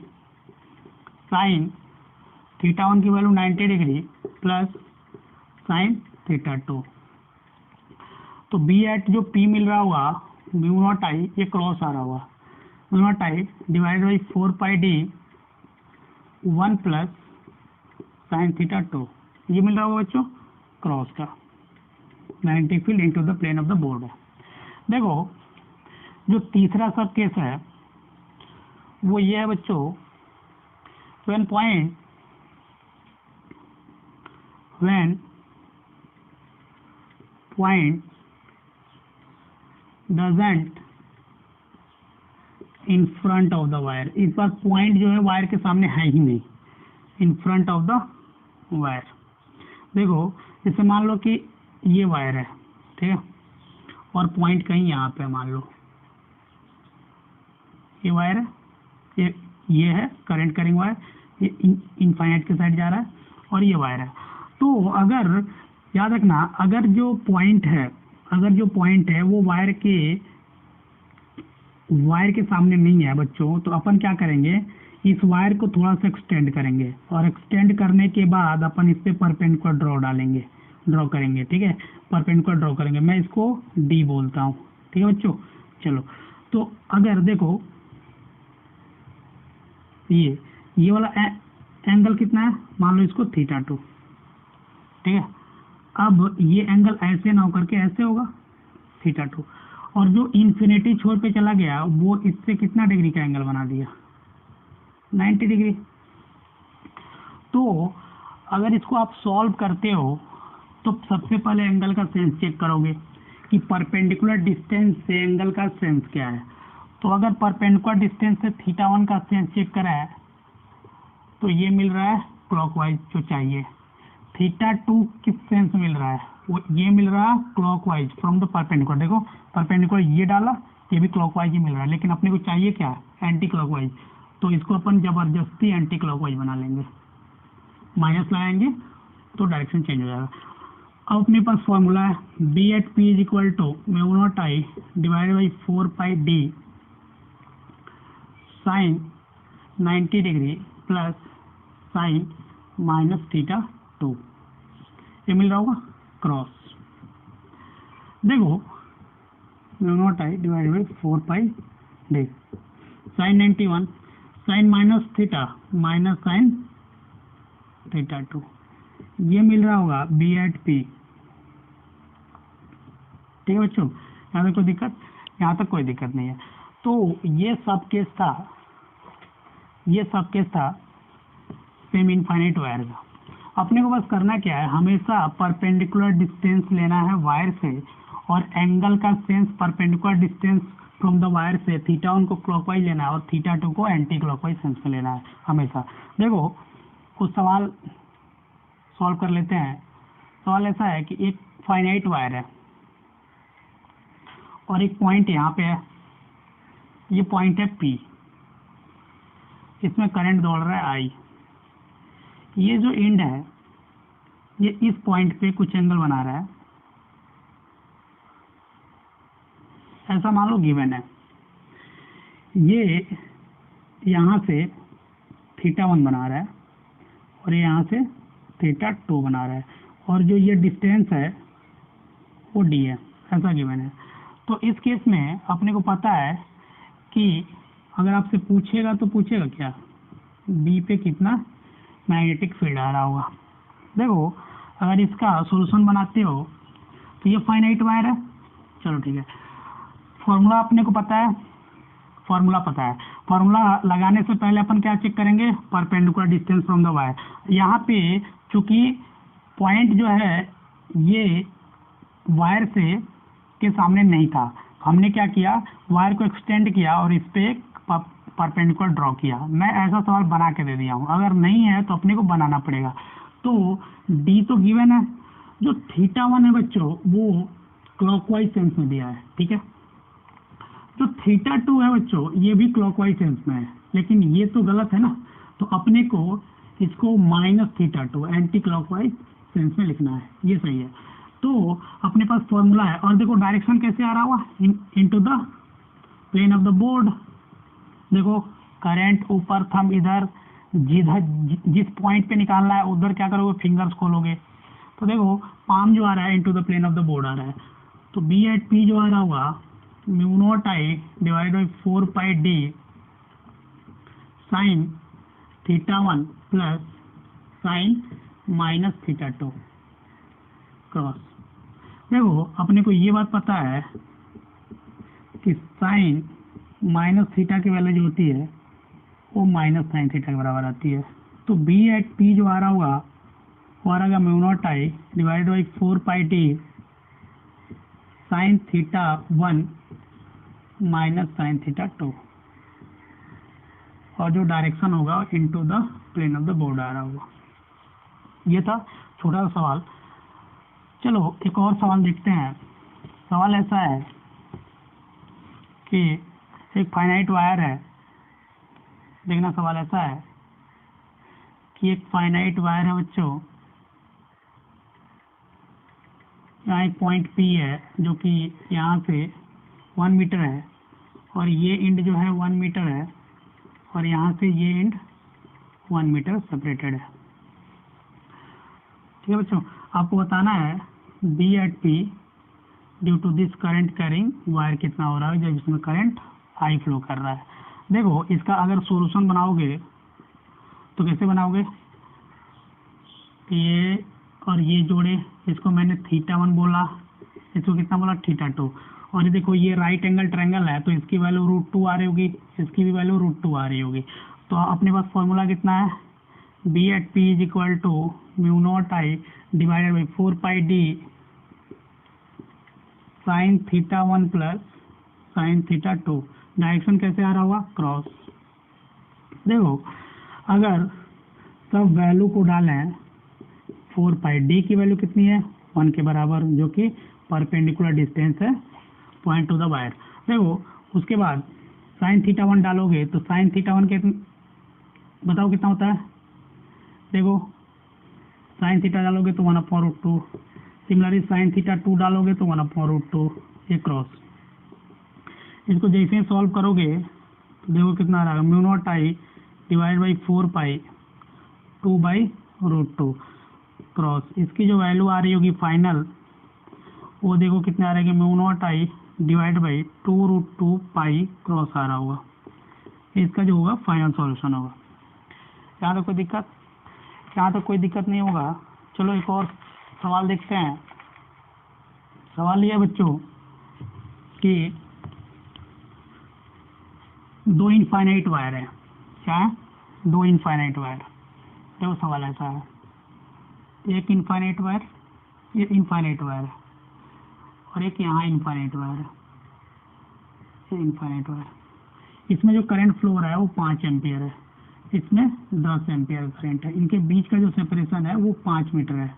sine θ1 की वैल्यू 90 डिग्री प्लस साइन θ2। तो बी एट जो पी मिल रहा होगा म्यू नॉट आई, ये क्रॉस आ रहा होगा, mu naught I divided by 4 pi D 1 plus sine θ2, ये मिल रहा होगा बच्चों क्रॉस का। Magnetic field into the plane of the board है। देखो जो तीसरा सब केस है वो ये है बच्चों, when point doesn't in front of the wire। इस बार पॉइंट जो है वायर के सामने है ही नहीं, in front of the wire. देखो जैसे मान लो कि ये वायर है, ठीक है, और पॉइंट कहीं यहाँ पे मान लो ये वायर है, ये है करंट कैरिंग वायर, ये इनफाइनाइट के साइड जा रहा है, और ये वायर है। तो अगर याद रखना, अगर जो पॉइंट है वो वायर के सामने नहीं है बच्चों, तो अपन क्या करेंगे, इस वायर को थोड़ा सा एक्सटेंड करेंगे, और एक्सटेंड करने के बाद अपन इस पे परपेंडिकुलर ड्रॉ करेंगे, ठीक है, परपेंडिकुलर ड्रॉ करेंगे। मैं इसको डी बोलता हूँ, ठीक है बच्चों। चलो, तो अगर देखो ये वाला एंगल कितना है, मान लो इसको θ2, ठीक है। अब ये एंगल ऐसे ना होकर के ऐसे होगा θ2, और जो इन्फिनिटी छोर पे चला गया वो इससे कितना डिग्री का एंगल बना दिया, 90 डिग्री। तो अगर इसको आप सॉल्व करते हो तो सबसे पहले एंगल का सेंस चेक करोगे कि परपेंडिकुलर डिस्टेंस से एंगल का सेंस क्या है। तो अगर परपेंडिकुलर डिस्टेंस से θ1 का सेंस चेक करा है तो ये मिल रहा है क्लॉकवाइज जो चाहिए। θ2 किस सेंस मिल रहा है, वो ये मिल रहा है क्लॉकवाइज फ्रॉम द परपेंडिकुलर। देखो परपेंडिकुलर ये डाला, ये भी क्लॉकवाइज ही मिल रहा है, लेकिन अपने को चाहिए क्या, एंटी क्लॉकवाइज। तो इसको अपन जबरदस्ती एंटी क्लॉकवाइज बना लेंगे, माइनस लगाएंगे तो डायरेक्शन चेंज हो जाएगा। अब अपने पास फॉर्मूला है B at P is equal to mu naught I divided by 4 pi D sine 90 degree plus sine minus θ2, ये मिल रहा होगा क्रॉस। देखो mu naught I divided by 4 pi D sine 91 sine minus theta minus sine θ2, ये मिल रहा होगा बी एट पी, ठीक है बच्चों। यहाँ तक कोई दिक्कत, यहाँ तक कोई दिक्कत नहीं है। तो ये सब केस था सेम इनफाइनाइट वायर का। अपने को बस करना क्या है, हमेशा परपेंडिकुलर डिस्टेंस लेना है वायर से, और एंगल का sense perpendicular distance from the wire से θ1 को क्लॉकवाइज लेना है और θ2 को एंटी क्लॉकवाइज सेंस में लेना है हमेशा। देखो कुछ सवाल सॉल्व कर लेते हैं। सवाल ऐसा है कि एक फाइनाइट वायर है और एक पॉइंट यहाँ पे है, ये पॉइंट है P, इसमें करंट दौड़ रहा है I। ये जो एंड है ये इस पॉइंट पे कुछ एंगल बना रहा है, ऐसा मान लो गिवन है। ये यहाँ से θ1 बना रहा है और यहाँ से θ2 बना रहा है, और जो ये डिस्टेंस है वो d है, ऐसा गिवन है। तो इस केस में अपने को पता है कि अगर आपसे पूछेगा तो पूछेगा क्या, बी पे कितना मैग्नेटिक फील्ड आ रहा होगा। देखो अगर इसका सॉल्यूशन बनाते हो तो ये फाइनाइट वायर है, चलो ठीक है। फॉर्मूला अपने को पता है, फॉर्मूला लगाने से पहले अपन क्या चेक करेंगे, perpendicular distance from the wire. यहाँ पे चूंकि पॉइंट जो है ये वायर से के सामने नहीं था, हमने क्या किया, वायर को एक्सटेंड किया और इस पे परपेंडिकुलर ड्रॉ किया। मैं ऐसा सवाल बना के दे दिया हूँ, अगर नहीं है तो अपने को बनाना पड़ेगा। तो डी तो गिवन है, जो θ1 है बच्चों वो क्लॉकवाइज सेंस में दिया है, ठीक है। जो θ2 है बच्चों ये भी क्लॉकवाइज सेंस में है, लेकिन ये तो गलत है ना, तो अपने को इसको माइनस θ2 एंटी क्लॉकवाइज सेंस में लिखना है, ये सही है। तो अपने पास फॉर्मूला है, और देखो डायरेक्शन कैसे आ रहा हुआ, into the plane of the board. देखो करंट ऊपर, थंब इधर, जिस पॉइंट पे निकालना है उधर क्या करोगे, फिंगर्स खोलोगे। तो देखो पाम जो आ रहा है into the plane of the board आ रहा है, तो बी एट पी जो आ रहा होगा mu naught I divide by 4 pi D sine θ1 plus sine minus θ2 cross. देखो अपने को ये बात पता है कि साइन माइनस थीटा की वैल्यू जो होती है वो माइनस साइन थीटा के बराबर आती है। तो बी एट पी जो आ रहा होगा वो आ रहा mu naught I divide by 4 pi D sine θ1 minus sine θ2, और जो डायरेक्शन होगा into the plane of the board आ रहा होगा। ये था छोटा सा सवाल। चलो एक और सवाल देखते हैं। सवाल ऐसा है कि एक फाइनाइट वायर है। देखना, सवाल ऐसा है कि एक फाइनाइट वायर है बच्चों, यहाँ एक पॉइंट P है जो कि यहाँ से 1 मीटर है, और ये एंड जो है 1 मीटर है, और यहाँ से ये एंड 1 मीटर सेपरेटेड है। ठीक है बच्चों, आपको बताना है B at P due to this current carrying wire कितना हो रहा है जब इसमें करंट I फ्लो कर रहा है। देखो, इसका अगर सॉल्यूशन बनाओगे तो कैसे बनाओगे, ये और ये जोड़े, इसको मैंने θ1 बोला, इसको कितना बोला θ2, और ये देखो ये राइट एंगल ट्रायंगल है तो इसकी वैल्यू √2 आ रही होगी, इसकी भी वैल्यू √2 आ रही होगी। तो अपने पास फॉर्मूला कितना है, B at P is equal to μ0I divided by 4πd sin θ1 plus sin θ2। Direction कैसे आ रहा होगा, क्रॉस। देखो, अगर सब वैल्यू को डालें, 4πd की वैल्यू कितनी है, 1 के बराबर, जो कि परपेंडिकुलर डिस्टेंस है पॉइंट टू द वायर। देखो, उसके बाद sin θ1 डालोगे तो sin θ1 के बताओ कितना होता है। देखो, sin θ डालोगे तो 1/√2, सिमिलरली sin θ2 डालोगे तो 1/√2, ये क्रॉस। इसको जैसे ही सॉल्व करोगे तो देखो कितना आ रहा है, μ0I डिवाइड बाई 4π 2/√2 क्रॉस। इसकी जो वैल्यू आ रही होगी फाइनल, वो देखो कितना आ रहा है कि μ0I divide by 2√2 pi cross आ रहा होगा। इसका जो होगा फाइनल सॉल्यूशन होगा। यहाँ तक कोई दिक्कत, यहाँ तक कोई दिक्कत नहीं होगा। चलो एक और सवाल देखते हैं। सवाल ये है बच्चों कि 2 इनफाइनाइट वायर है। क्या है, 2 इनफाइनाइट वायर। देखो सवाल ऐसा है, एक इनफाइनाइट वायर, ये इनफाइनाइट वायर है, और एक यहाँ इनफाइनाइट वायर है, ये इनफाइनाइट वायर। इसमें जो करंट फ्लो हो रहा है वो 5 एम्पियर है, इसमें 10 एम्पियर करंट है। इनके बीच का जो सेपरेशन है वो 5 मीटर है,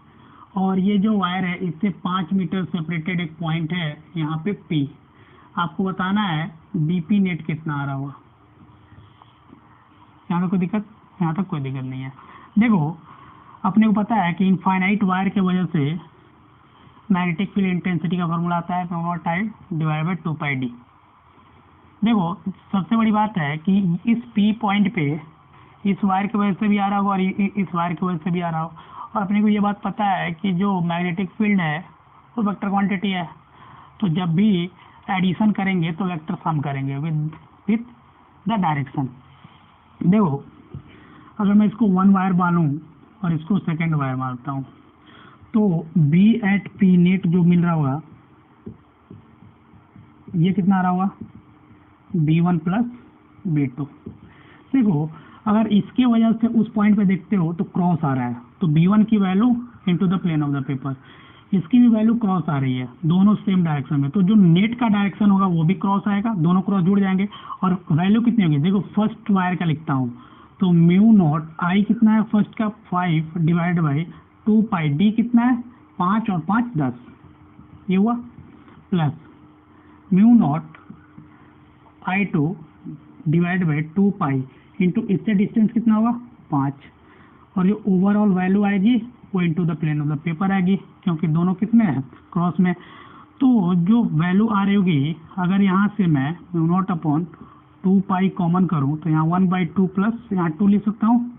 और ये जो वायर है इससे 5 मीटर सेपरेटेड एक पॉइंट है यहाँ पे P। आपको बताना है BP नेट कितना आ रहा होगा। यहाँ तक कोई दिक्कत, यहाँ तक कोई दिक्कत नहीं है। देखो, अपने को पता है कि इनफाइनाइट वायर के वजह से मैग्नेटिक फील्ड इंटेंसिटी का फॉर्मूला आता है μ0I डिवाइड बाई 2πd। देखो, सबसे बड़ी बात है कि इस P पॉइंट पे इस वायर की वजह से भी आ रहा होगा और इस वायर की वजह से भी आ रहा हो, और अपने को ये बात पता है कि जो मैग्नेटिक फील्ड है वो वेक्टर क्वांटिटी है। तो जब भी एडिशन करेंगे तो वेक्टर सम करेंगे विद द डायरेक्शन। देखो, अगर मैं इसको 1 वायर मानूं और इसको सेकेंड वायर मानता हूँ तो B at P नेट जो मिल रहा होगा ये कितना आ रहा होगा, B1 प्लस B2। देखो, अगर इसके वजह से उस पॉइंट पे देखते हो तो क्रॉस आ रहा है, तो B1 की value into the plane of the paper, इसकी भी वैल्यू क्रॉस आ रही है, दोनों सेम डायरेक्शन में। तो जो नेट का डायरेक्शन होगा वो भी क्रॉस आएगा, दोनों क्रॉस जुड़ जाएंगे, और वैल्यू कितनी होगी। देखो, फर्स्ट वायर का लिखता हूँ तो μ0I कितना है फर्स्ट का 5 डिवाइड बाई 2πd कितना है 5 और 5 10, ये हुआ, plus μ0I2 divide by 2π into इससे डिस्टेंस कितना होगा 5, और जो ओवरऑल वैल्यू आएगी वो into the plane of the paper आएगी, क्योंकि दोनों किसमें है, क्रॉस में। तो जो वैल्यू आ रही होगी, अगर यहाँ से मैं μ0/2π कॉमन करूँ तो यहाँ 1/2 प्लस यहाँ 2 लिख सकता हूँ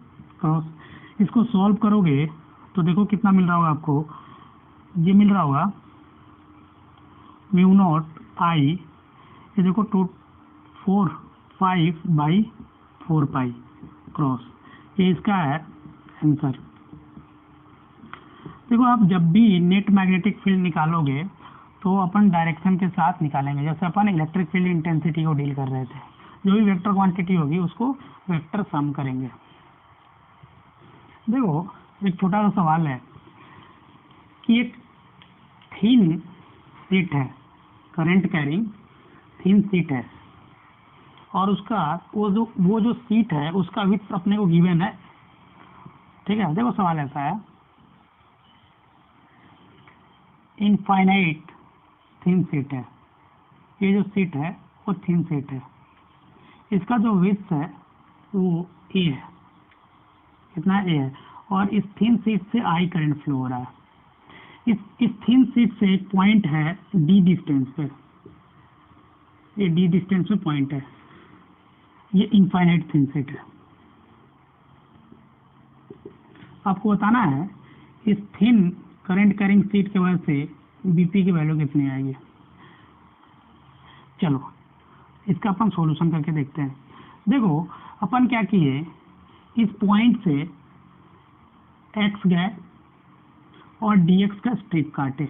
क्रॉस। इसको सॉल्व करोगे तो देखो कितना मिल रहा होगा आपको, ये मिल रहा होगा μ0I, ये देखो 5/4π क्रॉस, ये इसका है आंसर। देखो, आप जब भी नेट मैग्नेटिक फील्ड निकालोगे तो अपन डायरेक्शन के साथ निकालेंगे, जैसे अपन इलेक्ट्रिक फील्ड इंटेंसिटी को डील कर रहे थे, जो भी वेक्टर क्वांटिटी होगी उसको वेक्टर सम करेंगे। देखो, एक छोटा सा सवाल है कि एक थिन शीट है, करंट कैरिंग थिन शीट है, और उसका वो जो शीट है उसका विड्थ अपने को गिवन है। ठीक है, देखो सवाल ऐसा है इनफाइनाइट थिन शीट है, ये जो शीट है वो थिन शीट है, इसका जो विड्थ है वो ए है, कितना ए है, और इस थिन शीट से आई करंट फ्लो हो रहा है। इस थिन शीट से एक पॉइंट है डी डिस्टेंस पे, ये डी डिस्टेंस पे पॉइंट है, ये इनफाइनाइट थिन शीट है। आपको बताना है इस थिन करंट कैरिंग शीट की वजह से बीपी की वैल्यू कितनी आएगी। चलो इसका अपन सॉल्यूशन करके देखते हैं। देखो अपन क्या किए, इस पॉइंट से एक्स गए और dx का स्ट्रिप काटे,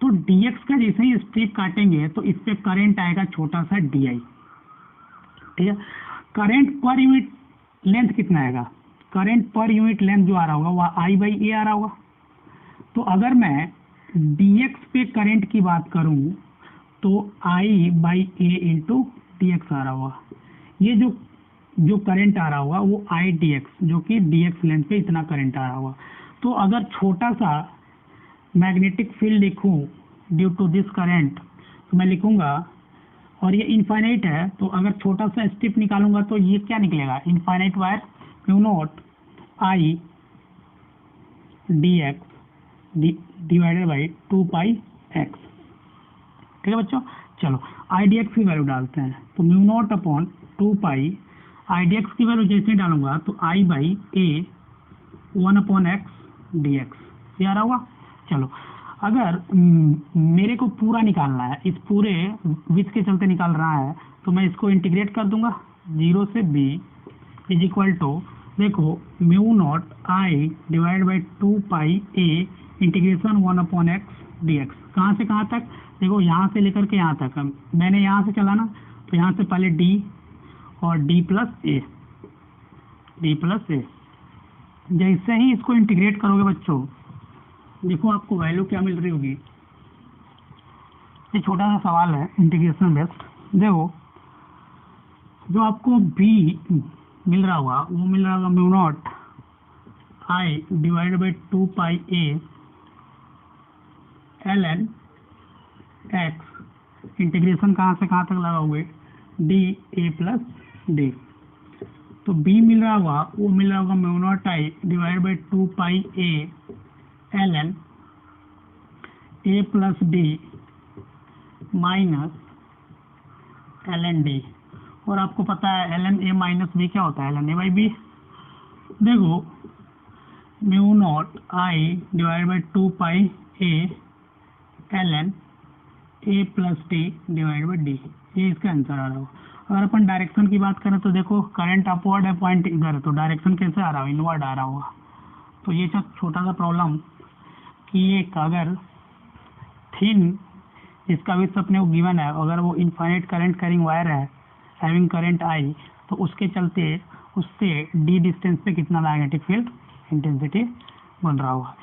तो dx का जैसे ही स्ट्रिप काटेंगे तो इस पे करंट आएगा छोटा सा di, ठीक है। करंट पर यूनिट लेंथ कितना आएगा, करंट पर यूनिट लेंथ जो आ रहा होगा वह I बाई ए आ रहा होगा। तो अगर मैं dx पे करंट की बात करूं तो I by A into D X आ रहा होगा। ये जो करंट आ रहा होगा वो I dx, जो कि dx लेंथ पे इतना करंट आ रहा होगा। तो अगर छोटा सा मैग्नेटिक फील्ड लिखूं ड्यू टू दिस करंट तो मैं लिखूंगा, और ये इनफाइनाइट है तो अगर छोटा सा स्ट्रिप निकालूंगा तो ये क्या निकलेगा, infinite wire mu naught I dx divided by 2 pi X, ठीक है बच्चों। चलो आई डी एक्स की वैल्यू डालते हैं, तो mu naught upon 2 pi I D X की वैल्यू जैसे डालूंगा तो I by A 1 upon X D X, ये आ रहा होगा। चलो अगर मेरे को पूरा निकालना है, इस पूरे विथ के चलते निकाल रहा है, तो मैं इसको इंटीग्रेट कर दूंगा 0 से b इज इक्वल टू, देखो mu naught I divide by 2 pi a integration 1 upon X D x. कहाँ से कहाँ तक, देखो यहाँ से लेकर के यहाँ तक, मैंने यहाँ से चलाना तो यहाँ से पहले d और d प्लस ए, जैसे ही इसको इंटीग्रेट करोगे बच्चों, देखो आपको वैल्यू क्या मिल रही होगी। ये छोटा सा सवाल है इंटीग्रेशन बेस्ड। देखो जो आपको b मिल रहा होगा वो मिल रहा होगा mu naught I divide by 2 pi A L N X, integration कहाँ से कहाँ तक लगाओगे डी ए प्लस डी। तो b मिल रहा होगा वो मिल रहा होगा mu naught I divide by 2 pi A L N A plus D minus L N D, और आपको पता है L N A minus B क्या होता है, L N A by B. देखो mu naught I divide by 2 pi A L N A plus D divide by D, ये इसका आंसर आ रहा होगा। अगर अपन डायरेक्शन की बात करें तो देखो करंट अपवर्ड है, पॉइंट इधर है, तो डायरेक्शन कैसे आ रहा होगा, इनवर्ड आ रहा होगा। तो ये छोटा सा प्रॉब्लम कि एक अगर थिन जिसका विड्थ अपने को गिवन है, अगर वो इनफाइनाइट करंट कैरिंग वायर है हैविंग करंट आई, तो उसके चलते उससे डी डिस्टेंस पे कितना मैग्नेटिक फील्ड इंटेंसिटी बन रहा होगा।